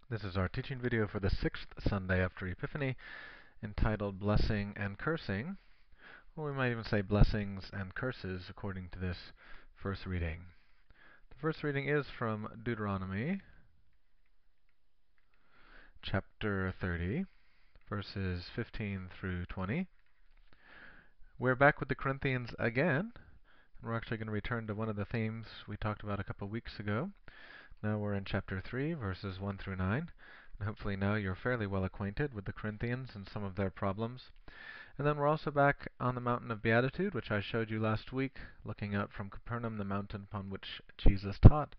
This is our teaching video for the 6th Sunday after Epiphany, entitled Blessing and Cursing. Or we might even say Blessings and Curses according to this first reading. The first reading is from Deuteronomy, chapter 30, verses 15 through 20. We're back with the Corinthians again, and we're actually going to return to one of the themes we talked about a couple weeks ago. Now we're in chapter 3, verses 1 through 9. And hopefully now you're fairly well acquainted with the Corinthians and some of their problems. And then we're also back on the mountain of Beatitude, which I showed you last week, looking out from Capernaum, the mountain upon which Jesus taught.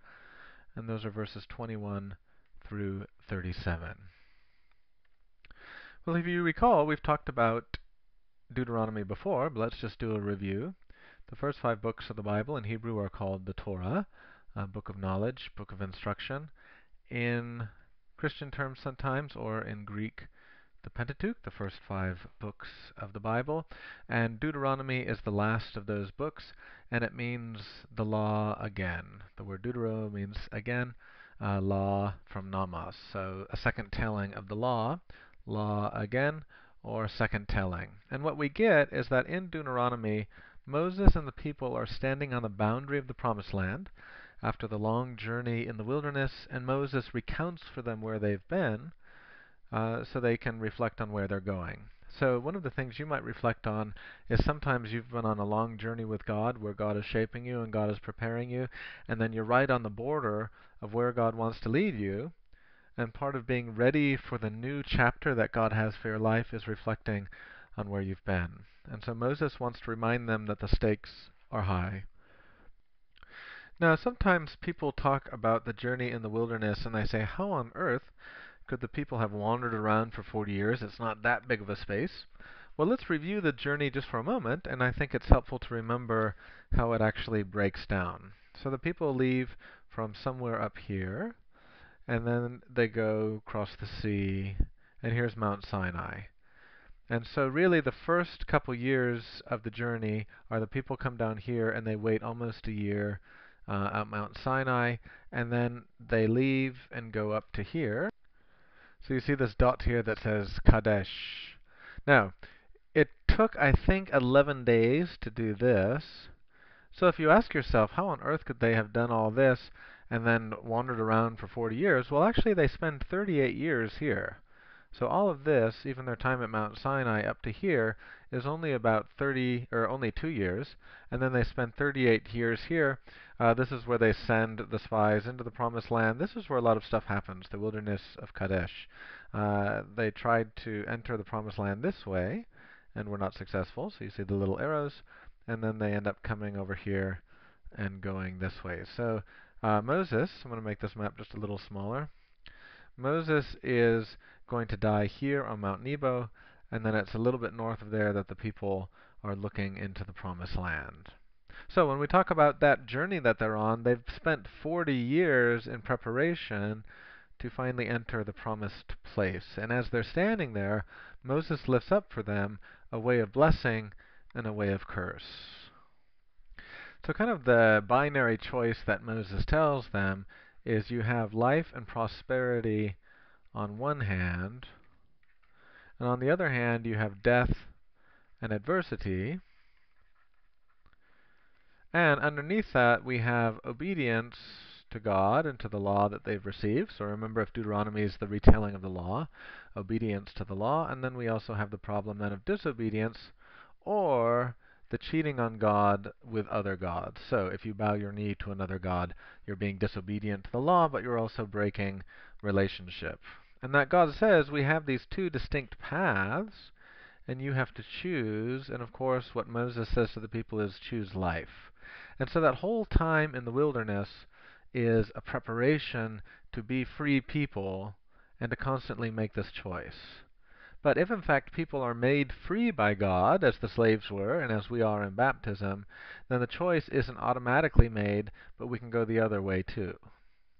And those are verses 21 through 37. Well, if you recall, we've talked about Deuteronomy before, but let's just do a review. The first 5 books of the Bible in Hebrew are called the Torah, a book of knowledge, book of instruction. In Christian terms sometimes, or in Greek, the Pentateuch, the first 5 books of the Bible. And Deuteronomy is the last of those books, and it means the law again. The word Deutero means again, law from nomos. So a second telling of the law again, or second telling. And what we get is that in Deuteronomy, Moses and the people are standing on the boundary of the Promised Land after the long journey in the wilderness, and Moses recounts for them where they've been so they can reflect on where they're going. So one of the things you might reflect on is sometimes you've been on a long journey with God where God is shaping you and God is preparing you, and then you're right on the border of where God wants to lead you. And part of being ready for the new chapter that God has for your life is reflecting on where you've been. And so Moses wants to remind them that the stakes are high. Now, sometimes people talk about the journey in the wilderness and they say, how on earth could the people have wandered around for 40 years? It's not that big of a space. Well, let's review the journey just for a moment, and I think it's helpful to remember how it actually breaks down. So the people leave from somewhere up here, and then they go across the sea, and here's Mount Sinai. And so really the first couple years of the journey are the people come down here and they wait almost a year at Mount Sinai, and then they leave and go up to here. So you see this dot here that says Kadesh. Now, it took, I think, 11 days to do this. So if you ask yourself, how on earth could they have done all this and then wandered around for 40 years? Well, actually, they spend 38 years here. So all of this, even their time at Mount Sinai up to here, is only about only 2 years, and then they spend 38 years here. This is where they send the spies into the Promised Land. This is where a lot of stuff happens, the wilderness of Kadesh. They tried to enter the Promised Land this way, and were not successful. So you see the little arrows, and then they end up coming over here and going this way. So Moses, I'm going to make this map just a little smaller. Moses is going to die here on Mount Nebo, and then it's a little bit north of there that the people are looking into the Promised Land. So when we talk about that journey that they're on, they've spent 40 years in preparation to finally enter the promised place. And as they're standing there, Moses lifts up for them a way of blessing and a way of curse. So kind of the binary choice that Moses tells them is you have life and prosperity on one hand, and on the other hand you have death and adversity. And underneath that we have obedience to God and to the law that they've received. So remember, if Deuteronomy is the retelling of the law, obedience to the law. And then we also have the problem then of disobedience, or the cheating on God with other gods. So if you bow your knee to another god, you're being disobedient to the law, but you're also breaking relationship. And that God says we have these 2 distinct paths, and you have to choose. And of course, what Moses says to the people is choose life. And so that whole time in the wilderness is a preparation to be free people and to constantly make this choice. But if in fact people are made free by God, as the slaves were and as we are in baptism, then the choice isn't automatically made, but we can go the other way too.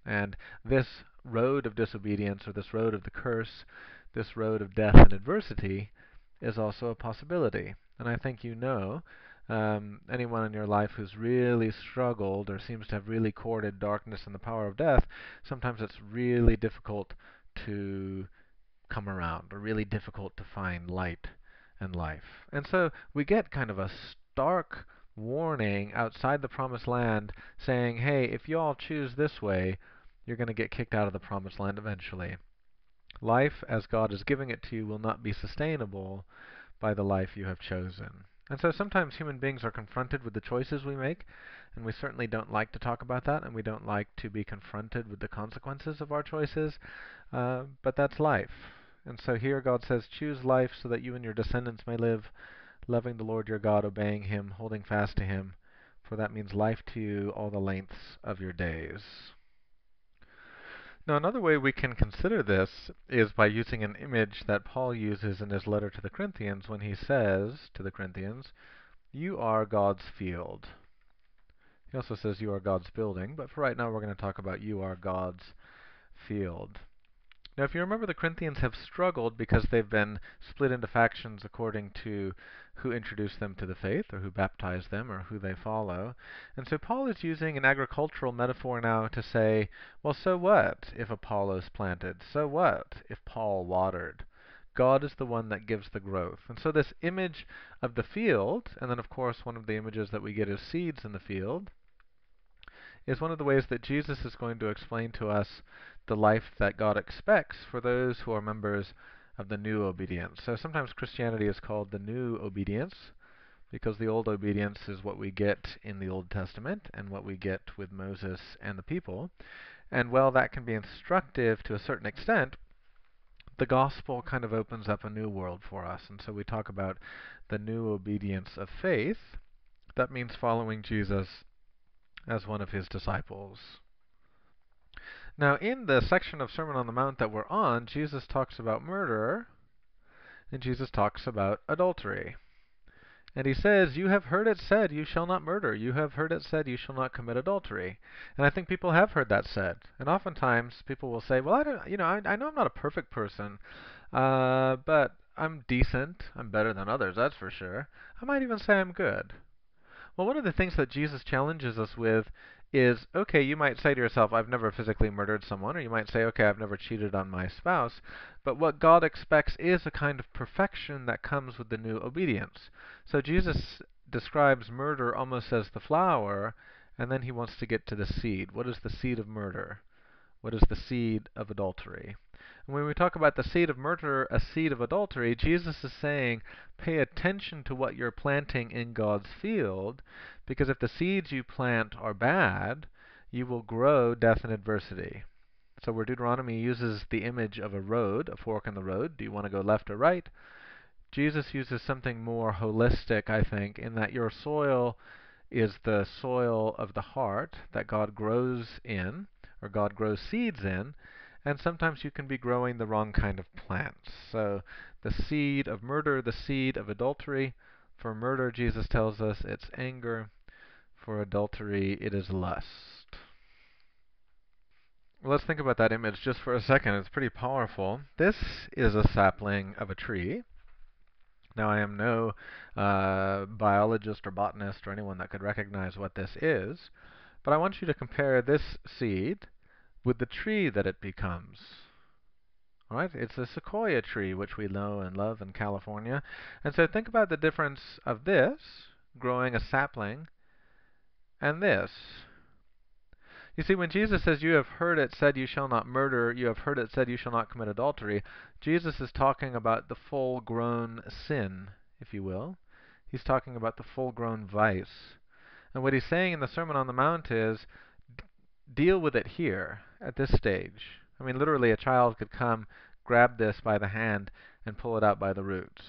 And this road of disobedience, or this road of the curse, this road of death and adversity, is also a possibility. And I think you know, anyone in your life who's really struggled or seems to have really courted darkness and the power of death, sometimes it's really difficult to come around, or really difficult to find light and life. And so we get kind of a stark warning outside the promised land saying, hey, if you all choose this way, you're going to get kicked out of the promised land eventually. Life as God is giving it to you will not be sustainable by the life you have chosen. And so sometimes human beings are confronted with the choices we make, and we certainly don't like to talk about that, and we don't like to be confronted with the consequences of our choices, but that's life. And so here God says, choose life so that you and your descendants may live, loving the Lord your God, obeying Him, holding fast to Him, for that means life to you all the lengths of your days. Now, another way we can consider this is by using an image that Paul uses in his letter to the Corinthians when he says to the Corinthians, you are God's field. He also says you are God's building, but for right now we're going to talk about you are God's field. Now, if you remember, the Corinthians have struggled because they've been split into factions according to who introduced them to the faith, or who baptized them, or who they follow. And so Paul is using an agricultural metaphor now to say, well, so what if Apollos planted? So what if Paul watered? God is the one that gives the growth. And so this image of the field, and then of course one of the images that we get is seeds in the field, is one of the ways that Jesus is going to explain to us the life that God expects for those who are members of the new obedience. So sometimes Christianity is called the new obedience because the old obedience is what we get in the Old Testament and what we get with Moses and the people. And while that can be instructive to a certain extent, the gospel kind of opens up a new world for us. And so we talk about the new obedience of faith. That means following Jesus as one of his disciples. Now, in the section of Sermon on the Mount that we're on, Jesus talks about murder, and Jesus talks about adultery. And he says, you have heard it said, you shall not murder. You have heard it said, you shall not commit adultery. And I think people have heard that said. And oftentimes people will say, well, I know I'm not a perfect person, but I'm decent. I'm better than others, that's for sure. I might even say I'm good. Well, one of the things that Jesus challenges us with is, okay, you might say to yourself, I've never physically murdered someone, or you might say, okay, I've never cheated on my spouse, but what God expects is a kind of perfection that comes with the new obedience. So Jesus describes murder almost as the flower, and then he wants to get to the seed. What is the seed of murder? What is the seed of adultery? And when we talk about the seed of murder, a seed of adultery, Jesus is saying, pay attention to what you're planting in God's field, because if the seeds you plant are bad, you will grow death and adversity. So where Deuteronomy uses the image of a road, a fork in the road, do you want to go left or right? Jesus uses something more holistic, I think, in that your soil is the soil of the heart that God grows in, or God grows seeds in, and sometimes you can be growing the wrong kind of plants. So the seed of murder, the seed of adultery. For murder, Jesus tells us, it's anger. For adultery, it is lust. Well, let's think about that image just for a second. It's pretty powerful. This is a sapling of a tree. Now, I am no biologist or botanist or anyone that could recognize what this is, but I want you to compare this seed with the tree that it becomes. All right? It's a sequoia tree, which we know and love in California. And so think about the difference of this, growing a sapling, and this. You see, when Jesus says, you have heard it said you shall not murder, you have heard it said you shall not commit adultery, Jesus is talking about the full-grown sin, if you will. He's talking about the full-grown vice. And what he's saying in the Sermon on the Mount is, deal with it here, at this stage. I mean, literally, a child could come, grab this by the hand, and pull it out by the roots.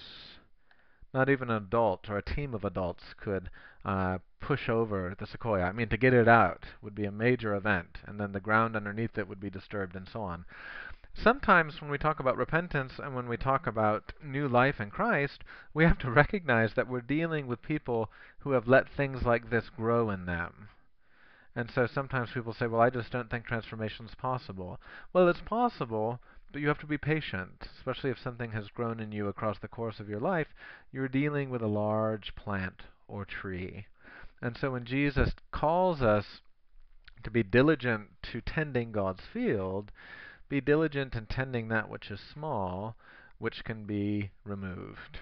Not even an adult or a team of adults could push over the sequoia. I mean, to get it out would be a major event, and then the ground underneath it would be disturbed and so on. Sometimes when we talk about repentance and when we talk about new life in Christ, we have to recognize that we're dealing with people who have let things like this grow in them. And so sometimes people say, well, I just don't think transformation is possible. Well, it's possible, but you have to be patient, especially if something has grown in you across the course of your life. You're dealing with a large plant or tree. And so when Jesus calls us to be diligent to tending God's field, Be diligent in tending that which is small, which can be removed.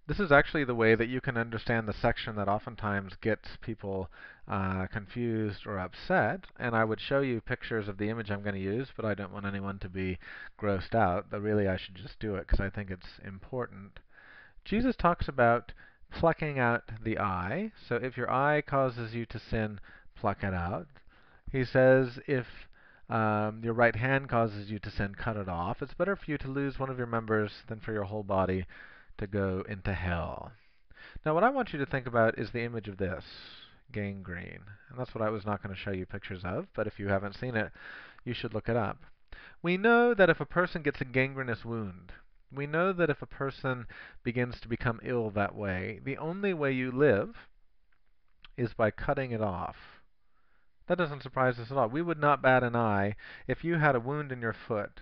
This is actually the way that you can understand the section that oftentimes gets people confused or upset. And I would show you pictures of the image I'm going to use, but I don't want anyone to be grossed out. But really, I should just do it because I think it's important. Jesus talks about plucking out the eye. So if your eye causes you to sin, pluck it out. He says if your right hand causes you to sin, cut it off. It's better for you to lose one of your members than for your whole body to go into hell. Now what I want you to think about is the image of this, gangrene. And that's what I was not going to show you pictures of, but if you haven't seen it, you should look it up. We know that if a person gets a gangrenous wound, we know that if a person begins to become ill that way, the only way you live is by cutting it off. That doesn't surprise us at all. We would not bat an eye if you had a wound in your foot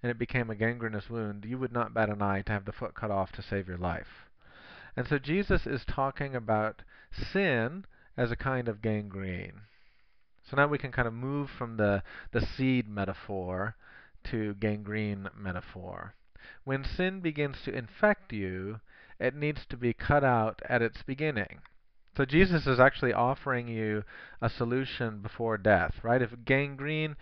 and it became a gangrenous wound. You would not bat an eye to have the foot cut off to save your life. And so Jesus is talking about sin as a kind of gangrene. So now we can kind of move from the seed metaphor to gangrene metaphor. When sin begins to infect you, it needs to be cut out at its beginning. So Jesus is actually offering you a solution before death, right? If gangrene,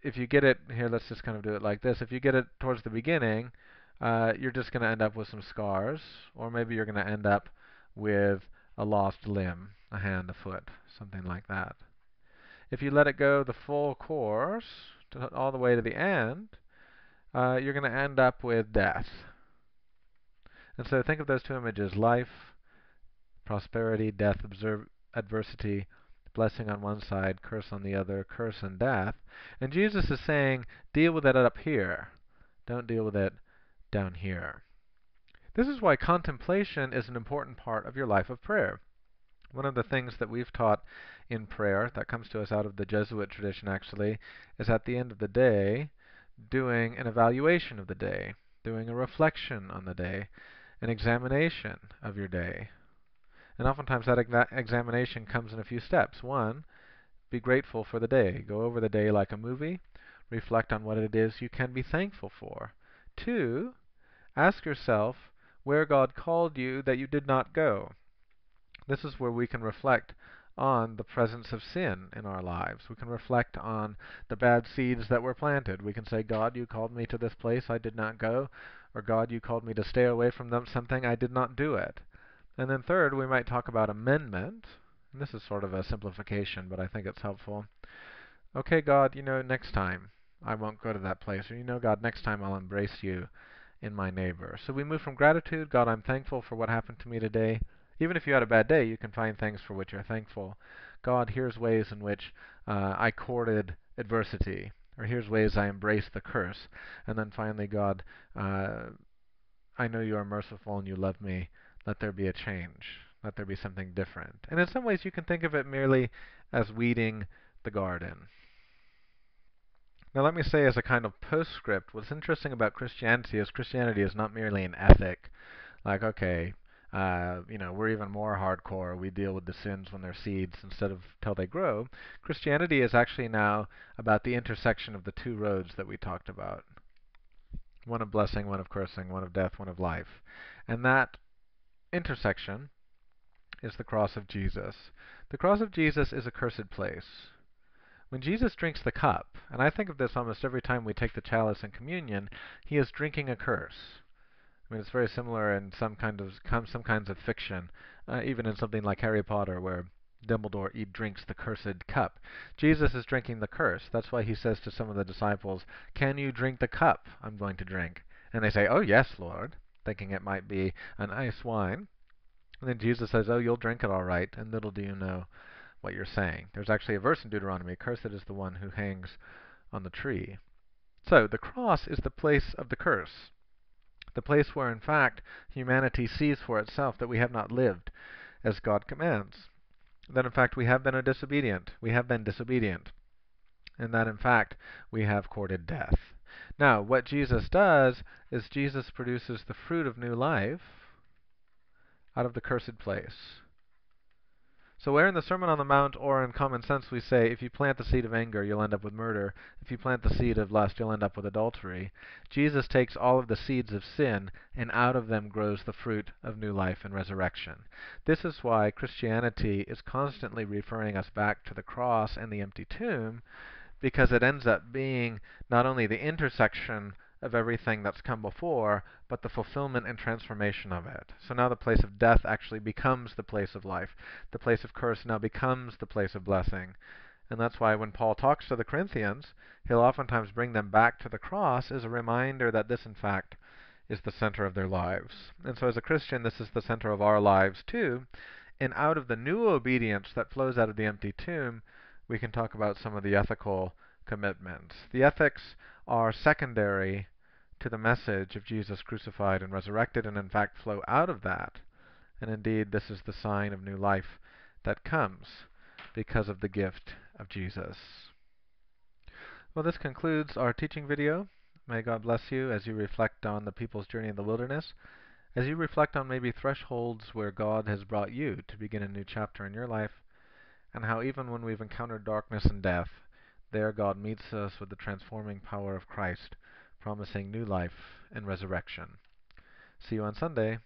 if you get it, here let's just kind of do it like this. If you get it towards the beginning, you're just going to end up with some scars, or maybe you're going to end up with a lost limb, a hand, a foot, something like that. If you let it go the full course, all the way to the end, you're going to end up with death. And so think of those two images, life, prosperity, death, adversity, blessing on one side, curse on the other, curse and death. And Jesus is saying, deal with it up here. Don't deal with it down here. This is why contemplation is an important part of your life of prayer. One of the things that we've taught in prayer, that comes to us out of the Jesuit tradition actually, is at the end of the day, doing an evaluation of the day, doing a reflection on the day, an examination of your day. And oftentimes that examination comes in a few steps. One, be grateful for the day. Go over the day like a movie. Reflect on what it is you can be thankful for. Two, ask yourself where God called you that you did not go. This is where we can reflect on the presence of sin in our lives. We can reflect on the bad seeds that were planted. We can say, God, you called me to this place, I did not go. Or God, you called me to stay away from something, I did not do it. And then third, we might talk about amendment. And this is sort of a simplification, but I think it's helpful. Okay, God, next time I won't go to that place. Or, God, next time I'll embrace you in my neighbor. So we move from gratitude, God, I'm thankful for what happened to me today. Even if you had a bad day, you can find things for which you're thankful. God, here's ways in which I courted adversity. Or here's ways I embraced the curse. And then finally, God, I know you are merciful and you love me. Let there be a change. Let there be something different. And in some ways, you can think of it merely as weeding the garden. Now let me say as a kind of postscript, what's interesting about Christianity is not merely an ethic. Like, okay, we're even more hardcore. We deal with the sins when they're seeds instead of till they grow. Christianity is actually now about the intersection of the two roads that we talked about. One of blessing, one of cursing, one of death, one of life. And that intersection is the cross of Jesus. The cross of Jesus is a cursed place. When Jesus drinks the cup, and I think of this almost every time we take the chalice in communion, he is drinking a curse. I mean, it's very similar in some kinds of fiction, even in something like Harry Potter, where Dumbledore drinks the cursed cup. Jesus is drinking the curse. That's why he says to some of the disciples, "Can you drink the cup I'm going to drink?" And they say, "Oh, yes, Lord," thinking it might be an ice wine. And then Jesus says, "Oh, you'll drink it all right, and little do you know what you're saying." There's actually a verse in Deuteronomy, "Cursed is the one who hangs on the tree." So the cross is the place of the curse. The place where, in fact, humanity sees for itself that we have not lived as God commands. That, in fact, we have been disobedient. And that, in fact, we have courted death. Now, what Jesus does is Jesus produces the fruit of new life out of the cursed place. So where in the Sermon on the Mount or in common sense we say, if you plant the seed of anger, you'll end up with murder. If you plant the seed of lust, you'll end up with adultery. Jesus takes all of the seeds of sin, and out of them grows the fruit of new life and resurrection. This is why Christianity is constantly referring us back to the cross and the empty tomb, because it ends up being not only the intersection of everything that's come before, but the fulfillment and transformation of it. So now the place of death actually becomes the place of life. The place of curse now becomes the place of blessing. And that's why when Paul talks to the Corinthians, he'll oftentimes bring them back to the cross as a reminder that this, in fact, is the center of their lives. And so as a Christian, this is the center of our lives too. And out of the new obedience that flows out of the empty tomb, we can talk about some of the ethical commitments. The ethics are secondary to the message of Jesus crucified and resurrected, and in fact flow out of that. And indeed, this is the sign of new life that comes because of the gift of Jesus. Well, this concludes our teaching video. May God bless you as you reflect on the people's journey in the wilderness, as you reflect on maybe thresholds where God has brought you to begin a new chapter in your life, and how even when we've encountered darkness and death, there God meets us with the transforming power of Christ, promising new life and resurrection. See you on Sunday.